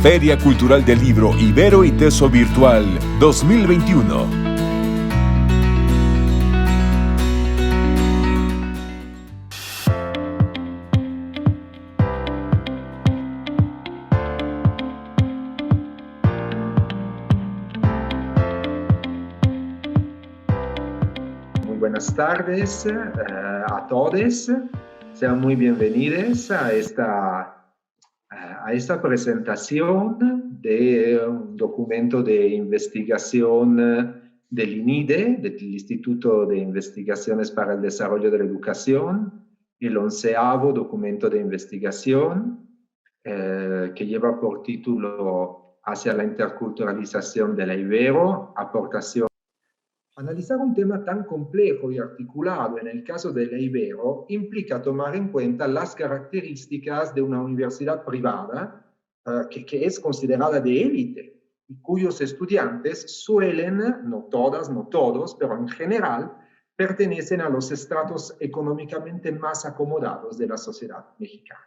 Feria Cultural del Libro Ibero y Teso Virtual 2021. Muy buenas tardes a todos. Sean muy bienvenidos a esta presentación de un documento de investigación del INIDE, del Instituto de Investigaciones para el Desarrollo de la Educación, el 11º documento de investigación que lleva por título Hacia la interculturalización de la Ibero, aportación. Analizar un tema tan complejo y articulado en el caso de la Ibero implica tomar en cuenta las características de una universidad privada que es considerada de élite y cuyos estudiantes suelen, no todas, no todos, pero en general, pertenecen a los estratos económicamente más acomodados de la sociedad mexicana.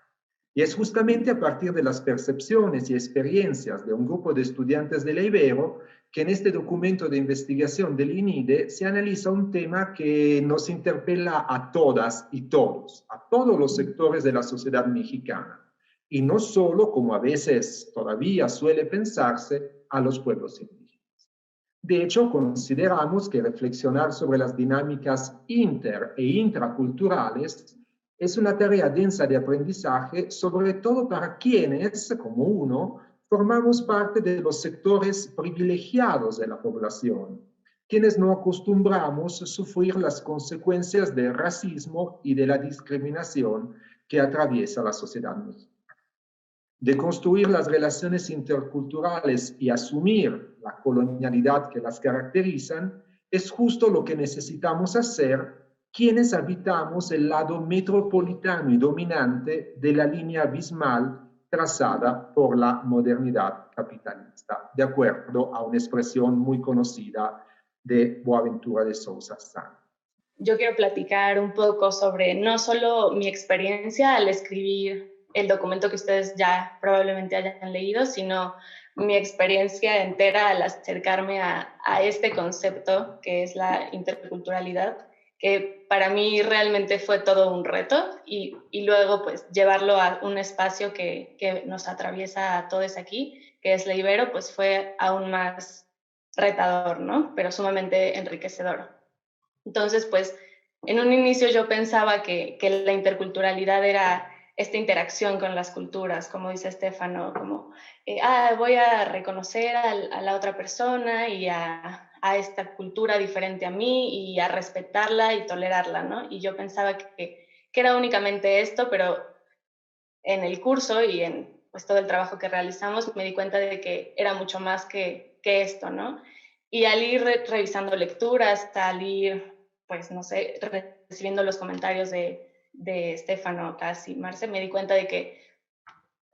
Y es justamente a partir de las percepciones y experiencias de un grupo de estudiantes de la Ibero que en este documento de investigación del INIDE se analiza un tema que nos interpela a todas y todos, a todos los sectores de la sociedad mexicana, y no solo, como a veces todavía suele pensarse, a los pueblos indígenas. De hecho, consideramos que reflexionar sobre las dinámicas inter- e intraculturales es una tarea densa de aprendizaje, sobre todo para quienes, como uno, formamos parte de los sectores privilegiados de la población, quienes no acostumbramos a sufrir las consecuencias del racismo y de la discriminación que atraviesa la sociedad mexicana. De construir las relaciones interculturales y asumir la colonialidad que las caracterizan, es justo lo que necesitamos hacer quienes habitamos el lado metropolitano y dominante de la línea abismal trazada por la modernidad capitalista, de acuerdo a una expresión muy conocida de Boaventura de Sousa Sanz. Yo quiero platicar un poco sobre no solo mi experiencia al escribir el documento que ustedes ya probablemente hayan leído, sino mi experiencia entera al acercarme a este concepto que es la interculturalidad, que para mí realmente fue todo un reto y luego pues llevarlo a un espacio que nos atraviesa a todos aquí, que es la Ibero, pues fue aún más retador, ¿no? Pero sumamente enriquecedor. Entonces, pues, en un inicio yo pensaba que la interculturalidad era esta interacción con las culturas, como dice Estefano, como, voy a reconocer a la otra persona y a esta cultura diferente a mí y a respetarla y tolerarla, ¿no? Y yo pensaba que era únicamente esto, pero en el curso y en pues, todo el trabajo que realizamos me di cuenta de que era mucho más que esto, ¿no? Y al ir revisando lecturas, al ir, pues no sé, recibiendo los comentarios de Estefano, Casi, Marce, me di cuenta de que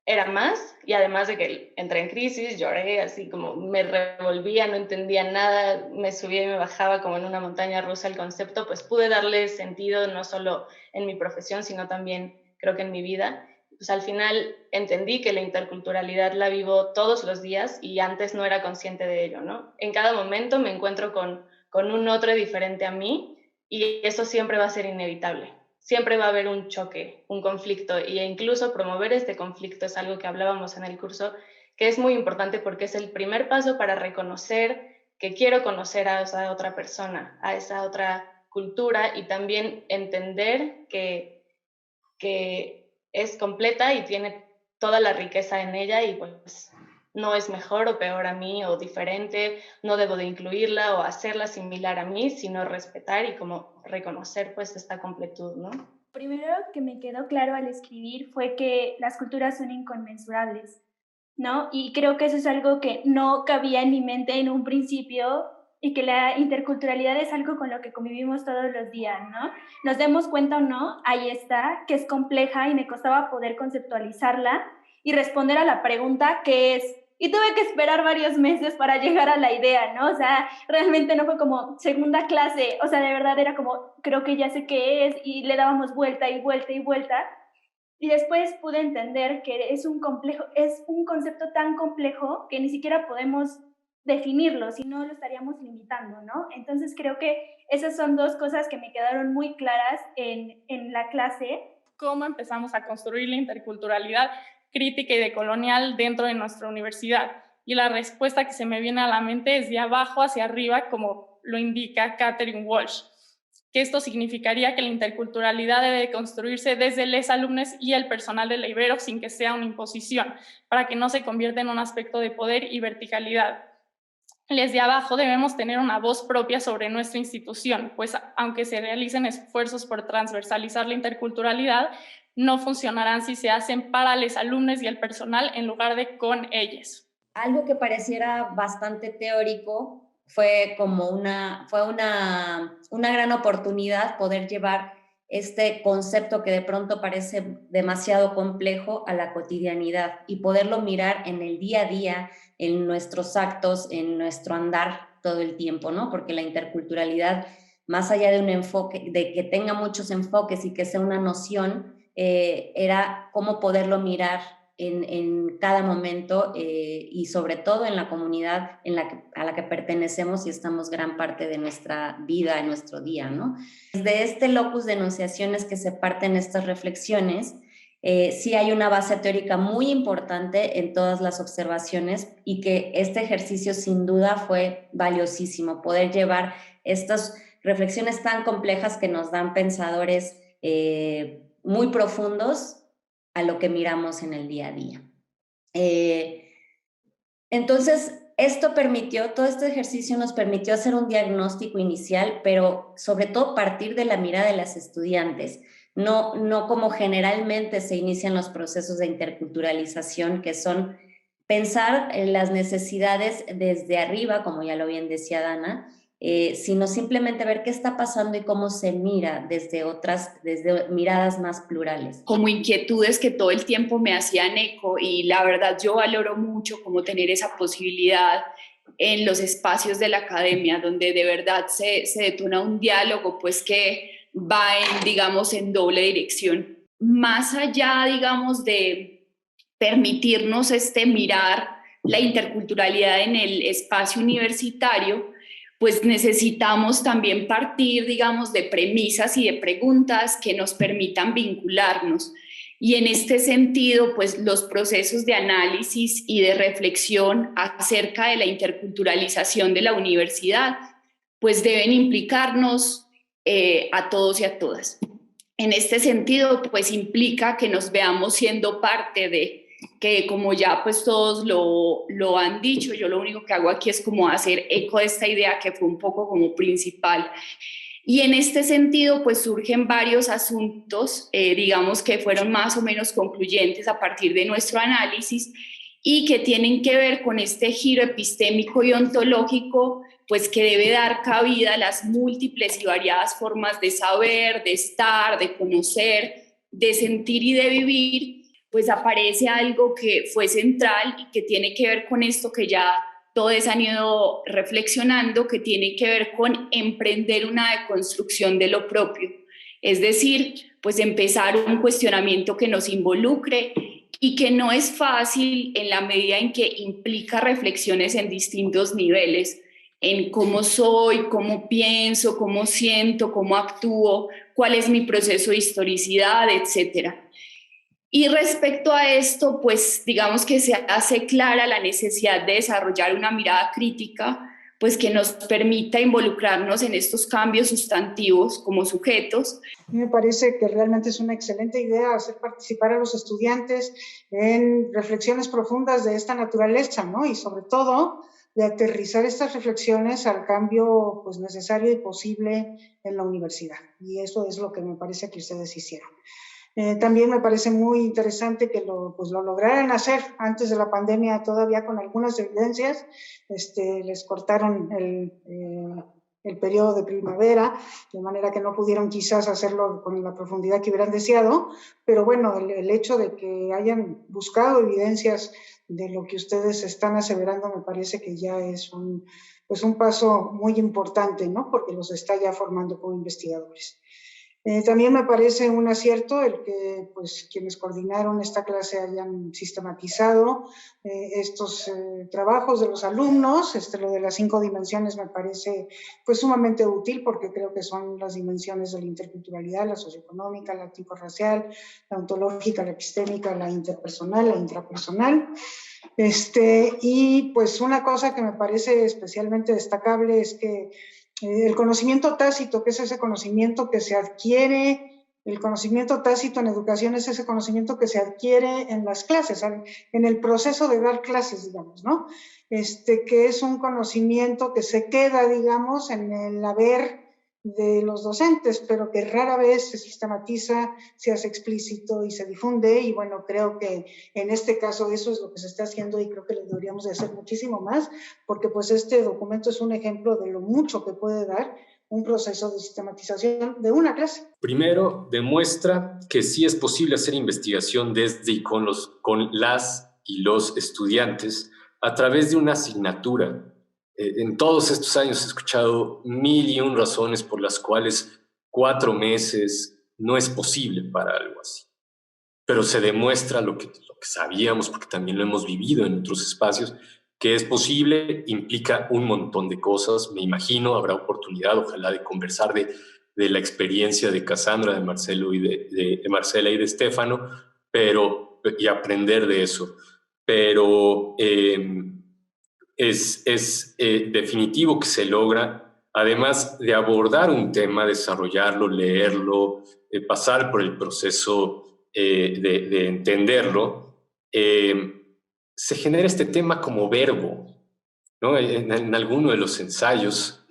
era más, y además de que entré en crisis, lloré, así como me revolvía, no entendía nada, me subía y me bajaba como en una montaña rusa el concepto, pues pude darle sentido no solo en mi profesión, sino también creo que en mi vida. Pues al final entendí que la interculturalidad la vivo todos los días y antes no era consciente de ello, ¿no? En cada momento me encuentro con un otro diferente a mí y eso siempre va a ser inevitable. Siempre va a haber un choque, un conflicto, e incluso promover este conflicto es algo que hablábamos en el curso, que es muy importante porque es el primer paso para reconocer que quiero conocer a esa otra persona, a esa otra cultura y también entender que es completa y tiene toda la riqueza en ella y pues no es mejor o peor a mí o diferente, no debo de incluirla o hacerla similar a mí, sino respetar y como reconocer pues esta completud, ¿no? Primero que me quedó claro al escribir fue que las culturas son inconmensurables, ¿no? Y creo que eso es algo que no cabía en mi mente en un principio y que la interculturalidad es algo con lo que convivimos todos los días, ¿no? Nos demos cuenta o no, ahí está, que es compleja y me costaba poder conceptualizarla y responder a la pregunta que es, y tuve que esperar varios meses para llegar a la idea, ¿no? O sea, realmente no fue como segunda clase, o sea, de verdad era como, creo que ya sé qué es, y le dábamos vuelta y vuelta y vuelta, Y después pude entender que es un concepto tan complejo que ni siquiera podemos definirlo, si no lo estaríamos limitando, ¿no? Entonces creo que esas son dos cosas que me quedaron muy claras en la clase. ¿Cómo empezamos a construir la interculturalidad crítica y decolonial dentro de nuestra universidad? Y la respuesta que se me viene a la mente es de abajo hacia arriba, como lo indica Catherine Walsh, que esto significaría que la interculturalidad debe construirse desde los alumnos y el personal de la Ibero sin que sea una imposición, para que no se convierta en un aspecto de poder y verticalidad. Desde abajo debemos tener una voz propia sobre nuestra institución, pues aunque se realicen esfuerzos por transversalizar la interculturalidad, no funcionarán si se hacen para los alumnos y el personal en lugar de con ellos. Algo que pareciera bastante teórico fue una gran oportunidad poder llevar este concepto que de pronto parece demasiado complejo a la cotidianidad y poderlo mirar en el día a día, en nuestros actos, en nuestro andar todo el tiempo, ¿no? Porque la interculturalidad, más allá de un enfoque, de que tenga muchos enfoques y que sea una noción, era cómo poderlo mirar en cada momento y sobre todo en la comunidad a la que pertenecemos y estamos gran parte de nuestra vida, en nuestro día, ¿no? Desde este locus de enunciaciones que se parten estas reflexiones, sí hay una base teórica muy importante en todas las observaciones y que este ejercicio sin duda fue valiosísimo, poder llevar estas reflexiones tan complejas que nos dan pensadores muy profundos a lo que miramos en el día a día. Entonces, todo este ejercicio nos permitió hacer un diagnóstico inicial, pero sobre todo partir de la mirada de las estudiantes, no como generalmente se inician los procesos de interculturalización, que son pensar en las necesidades desde arriba, como ya lo bien decía Dana, sino simplemente ver qué está pasando y cómo se mira desde miradas más plurales. Como inquietudes que todo el tiempo me hacían eco, y la verdad yo valoro mucho como tener esa posibilidad en los espacios de la academia, donde de verdad se detona un diálogo pues que va en doble dirección. Más allá, digamos, de permitirnos mirar la interculturalidad en el espacio universitario, pues necesitamos también partir, digamos, de premisas y de preguntas que nos permitan vincularnos. Y en este sentido, pues los procesos de análisis y de reflexión acerca de la interculturalización de la universidad, pues deben implicarnos a todos y a todas. En este sentido, pues implica que nos veamos siendo parte de, que como ya pues todos lo han dicho, yo lo único que hago aquí es como hacer eco de esta idea que fue un poco como principal. Y en este sentido pues surgen varios asuntos, digamos que fueron más o menos concluyentes a partir de nuestro análisis y que tienen que ver con este giro epistémico y ontológico pues que debe dar cabida a las múltiples y variadas formas de saber, de estar, de conocer, de sentir y de vivir. Pues aparece algo que fue central y que tiene que ver con esto que ya todos han ido reflexionando, que tiene que ver con emprender una deconstrucción de lo propio. Es decir, pues empezar un cuestionamiento que nos involucre y que no es fácil en la medida en que implica reflexiones en distintos niveles, en cómo soy, cómo pienso, cómo siento, cómo actúo, cuál es mi proceso de historicidad, etcétera. Y respecto a esto, pues digamos que se hace clara la necesidad de desarrollar una mirada crítica, pues que nos permita involucrarnos en estos cambios sustantivos como sujetos. Me parece que realmente es una excelente idea hacer participar a los estudiantes en reflexiones profundas de esta naturaleza, ¿no? Y sobre todo de aterrizar estas reflexiones al cambio pues, necesario y posible en la universidad. Y eso es lo que me parece que ustedes hicieron. También me parece muy interesante que lo lograran hacer antes de la pandemia, todavía con algunas evidencias. Les cortaron el periodo de primavera, de manera que no pudieron quizás hacerlo con la profundidad que hubieran deseado, pero bueno, el hecho de que hayan buscado evidencias de lo que ustedes están aseverando me parece que ya es un paso muy importante, ¿no? Porque los está ya formando como investigadores. También me parece un acierto el que pues, quienes coordinaron esta clase hayan sistematizado estos trabajos de los alumnos. Lo de las 5 dimensiones me parece pues, sumamente útil porque creo que son las dimensiones de la interculturalidad, la socioeconómica, la tiporracial, la ontológica, la epistémica, la interpersonal, la intrapersonal. Y pues una cosa que me parece especialmente destacable es que el conocimiento tácito, que es ese conocimiento que se adquiere, el conocimiento tácito en educación es ese conocimiento que se adquiere en las clases, en el proceso de dar clases, digamos, ¿no? Que es un conocimiento que se queda, digamos, en el haber de los docentes, pero que rara vez se sistematiza, se hace explícito y se difunde, y bueno, creo que en este caso eso es lo que se está haciendo y creo que lo deberíamos de hacer muchísimo más, porque pues este documento es un ejemplo de lo mucho que puede dar un proceso de sistematización de una clase. Primero, demuestra que sí es posible hacer investigación desde y con las y los estudiantes a través de una asignatura. En todos estos años he escuchado 1001 razones por las cuales 4 meses no es posible para algo así. Pero se demuestra lo que sabíamos, porque también lo hemos vivido en otros espacios, que es posible, implica un montón de cosas. Me imagino, habrá oportunidad, ojalá, de conversar de la experiencia de Cassandra, de Marcelo y de Marcela y de Stefano, y aprender de eso. Pero es definitivo que se logra, además de abordar un tema, desarrollarlo, leerlo, pasar por el proceso de entenderlo, se genera este tema como verbo, ¿no? En alguno de los ensayos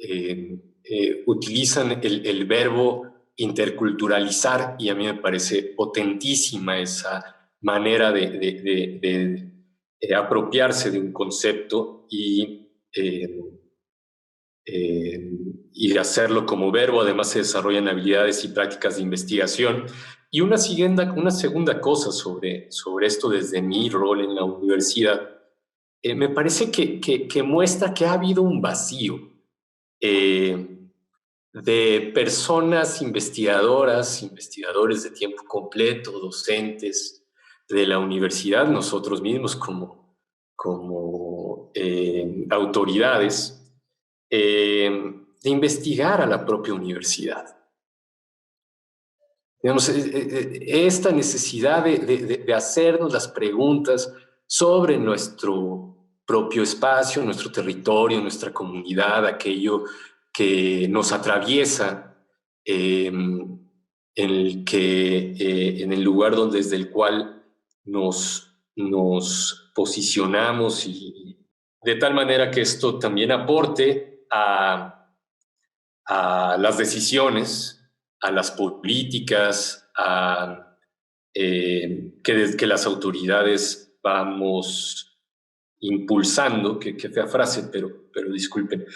utilizan el verbo interculturalizar, y a mí me parece potentísima esa manera de apropiarse de un concepto y de hacerlo como verbo. Además se desarrollan habilidades y prácticas de investigación. Y una segunda cosa sobre esto desde mi rol en la universidad, me parece que muestra que ha habido un vacío de personas investigadoras, investigadores de tiempo completo, docentes de la universidad, nosotros mismos como autoridades, de investigar a la propia universidad. Digamos, esta necesidad de hacernos las preguntas sobre nuestro propio espacio, nuestro territorio, nuestra comunidad, aquello que nos atraviesa, en el lugar desde el cual nos posicionamos, y de tal manera que esto también aporte a las decisiones, a las políticas, que las autoridades vamos impulsando, que fea frase, pero disculpen,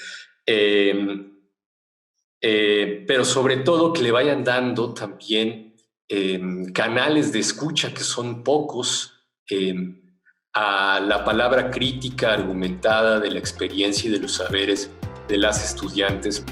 pero sobre todo que le vayan dando también canales de escucha, que son pocos, a la palabra crítica argumentada de la experiencia y de los saberes de las estudiantes.